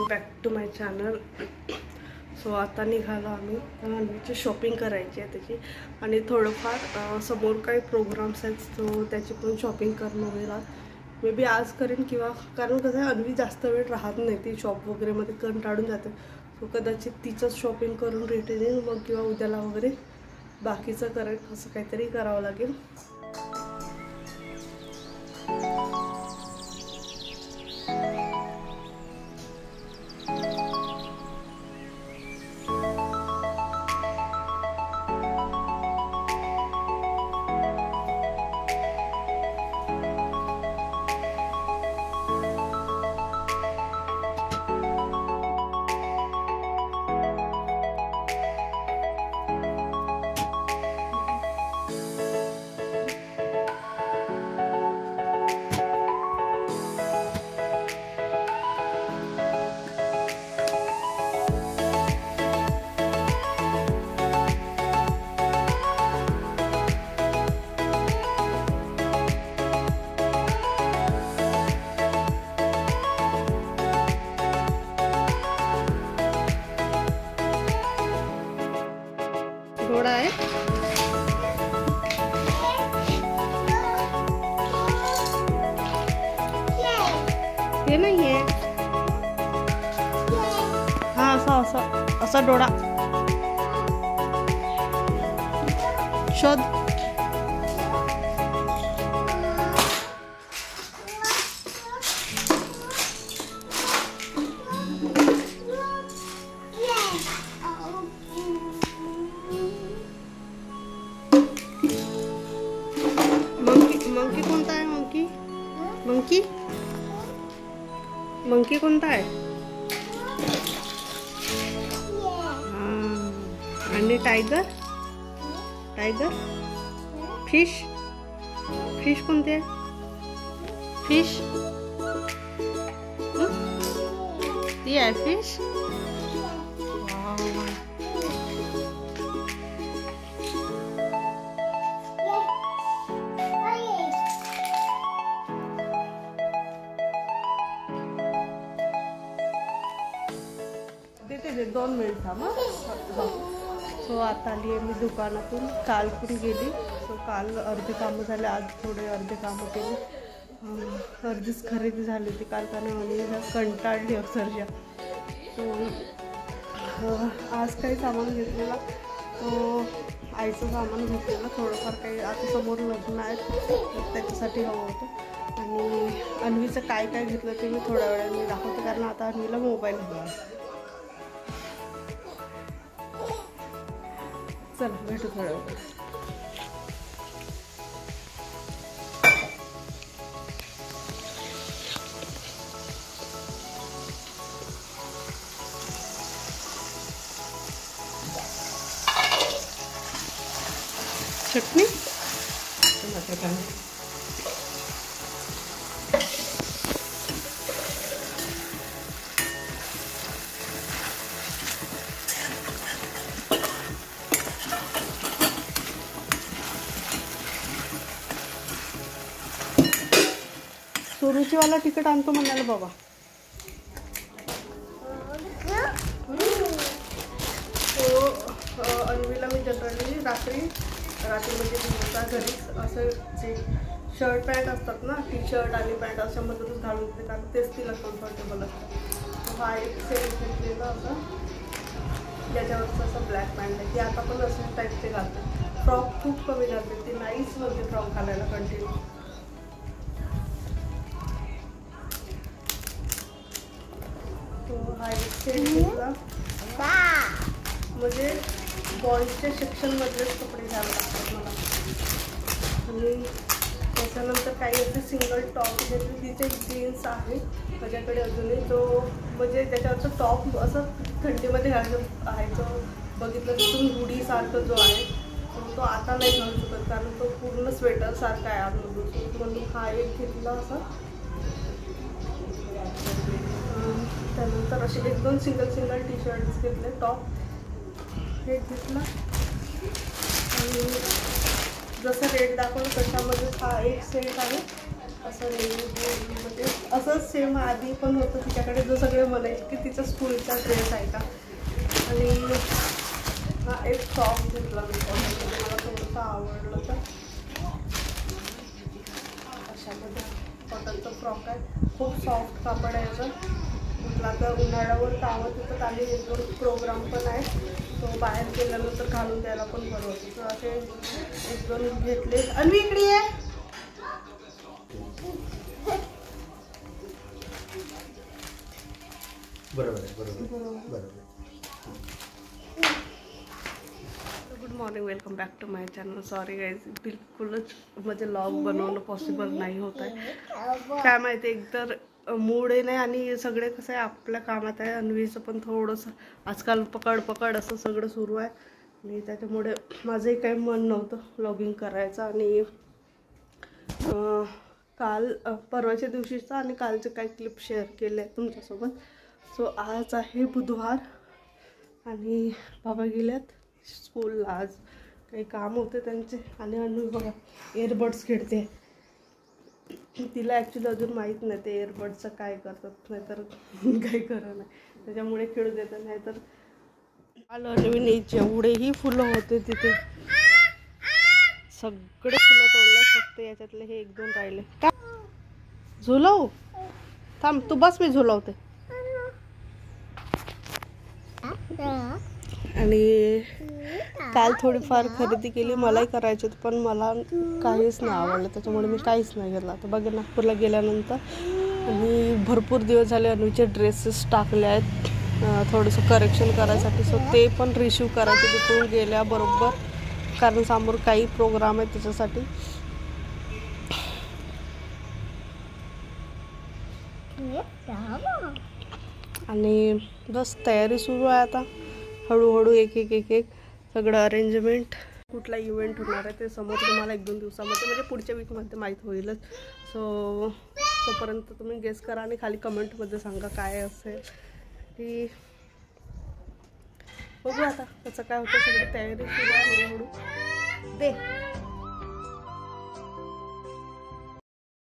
Back to my channel. So आता निघालो आम्ही. अन्वीची शॉपिंग करायची आहे त्याची, आणि थोडंफार समोर काही प्रोग्राम्स आहेत, सो त्याची पण शॉपिंग करणं होईल. मे बी आज करेन, किंवा कारण कसं आहे अन्वी जास्त वेळ राहत नाही, ती शॉप वगैरेमध्ये कंटाळून जाते. सो कदाचित तिचंच शॉपिंग करून रिटर्न येईल मग, किंवा उद्याला वगैरे बाकीचं करेन. असं काहीतरी करावं लागेल. थोड़ा है ये नहीं है. हाँ असा असा असा डोळा शोध. मंकी कोणता आहे? मंकी मंकी कोणता आहे? आणि टायगर फिश कोणते आहे? फिश ती आहे फिश. देते 2 मिनिट थांबा. सो आता आली आहे मी दुकानातून. काल पण गेली. सो काल अर्धे कामं झाले, आज थोडे अर्धे कामं केली. अर्धीच खरेदी झाली होती काल, कारण कंटाळली अक्षरशः. सो आज काही सामान घेतलेला, तो आईचं सामान घेतलेलं थोडंफार. काही आता समोर लग्न आहेत त्याच्यासाठी हवं होतं. आणि अन्वीचं काय काय घेतलं ते मी थोड्या वेळाने दाखवते, कारण आता अन्वीला मोबाईल हवा. चला भेटू थोड्या वेळ. चटणी टमाटर कांदा. सुरुचीवाला तिकीट आणतो म्हणाला बाबा. तो अन्वीला मी जनरली रात्री म्हणजे दिवसा घरीच असं जे शर्ट पॅन्ट असतात ना, टी शर्ट आणि पॅन्ट अशामधूनच घालून देते, कारण तेच तिला कम्फर्टेबल असतं. हा एक सेट घेतलेला असं, त्याच्यावरचं असं ब्लॅक पॅन्ट आहे. ती आता पण असं टाईपचे घालते. फ्रॉक खूप कमी घालते ती, नाहीच म्हणजे फ्रॉक घालायला कंटिन्यू. तो हा एक सेट घेतला. म्हणजे बॉईजच्या सेक्शनमधलेच कपडे घ्यावे लागतात मला. आणि त्याच्यानंतर काही असे सिंगल टॉप घेतले. तिचे जीन्स आहे माझ्याकडे अजूनही, तो म्हणजे त्याच्यावरचं टॉप असं थंडीमध्ये घालत आहे. तो बघितलं तिथून हुडीसारखं जो आहे तो आता नाही घालू शकत, कारण तो पूर्ण स्वेटरसारखा आहे आतमधून. म्हणून हा एक घेतला असा. त्यानंतर असे 1-2 सिंगल टी शर्ट्स घेतले. टॉप हे घेतला. आणि जसं रेट दाखवलं तशामध्ये हा एक सेट आहे. असं नेहमी म्हणजे असंच सेम आधी पण होतं तिच्याकडे, जो सगळे म्हणायचे की तिचा स्कूलचा ड्रेस आहे का. आणि हा एक फ्रॉक घेतला मी, मला थोडंसं आवडलं तर. अशामध्ये कॉटनचा फ्रॉक आहे, खूप सॉफ्ट कापड आहे याचं. म्हटलं आता उन्हाळ्यावर कामं तिथं आणि एक दोन प्रोग्राम पण आहे, तो बाहेर गेल्यानंतर घालून द्यायला पण बरं होतं. तर असे एक दोन घेतले. आणि इकडे आहे good morning, welcome back to my channel. Sorry guys, बिलकुलच म्हणजे व्लॉग बनवणं पॉसिबल नाही होत आहे. काय माहिती, एकतर मूड आहे नाही आणि सगळे कसं आहे आपल्या कामात आहे. अन्वीचं पण थोडंसं आजकाल पकड असं सगळं सुरू आहे आणि त्याच्यामुळे माझंही काही मन नव्हतं व्लॉगिंग करायचं. आणि काल परवाच्या दिवशीचा आणि कालचे काही क्लिप शेअर केले आहेत तुमच्यासोबत. सो आज आहे बुधवार आणि बाबा गेल्यात स्कूलला. आज काही काम होते त्यांचे. आणि अन्वी बघा एअरबड्स खेळते. तिला ॲक्च्युली अजून माहीत नाही ते एअरबड्सचं काय करतात, नाहीतर काही खरं नाही, त्याच्यामुळे खेळू देतात. नाहीतर आलं अन्वीने जेवढेही फुलं होते तिथे सगळे फुलं तोडले, फक्त याच्यातले हे एक दोन राहिले. का झुलव, थांब तू बस, मी झुलवते. आणि काल थोडीफार खरेदी केली, मलाही करायची होती पण मला काहीच नाही आवडलं, त्याच्यामुळे मी काहीच नाही घेतलं. आता बघा नागपूरला गेल्यानंतर आणि भरपूर दिवस झाले अन्वीचे ड्रेसेस टाकले आहेत थोडंसं करेक्शन करायसाठी. सो ते पण रिसीव करायचे तिकडून गेल्याबरोबर, कारण समोर काही प्रोग्राम आहे त्याच्यासाठी. आणि बस तयारी सुरू आहे आता, हळूहळू एक एक एक एक सगळं अरेंजमेंट. कुठला इव्हेंट होणार आहे ते समोर तुम्हाला एक दोन दिवसामध्ये म्हणजे पुढच्या वीकमध्ये माहीत होईलच. सो तोपर्यंत तुम्ही गेस करा आणि खाली कमेंटमध्ये सांगा काय असेल की. बघू आता त्याचं काय होतं, सगळी तयारी सुरू आहे हळूहळू. दे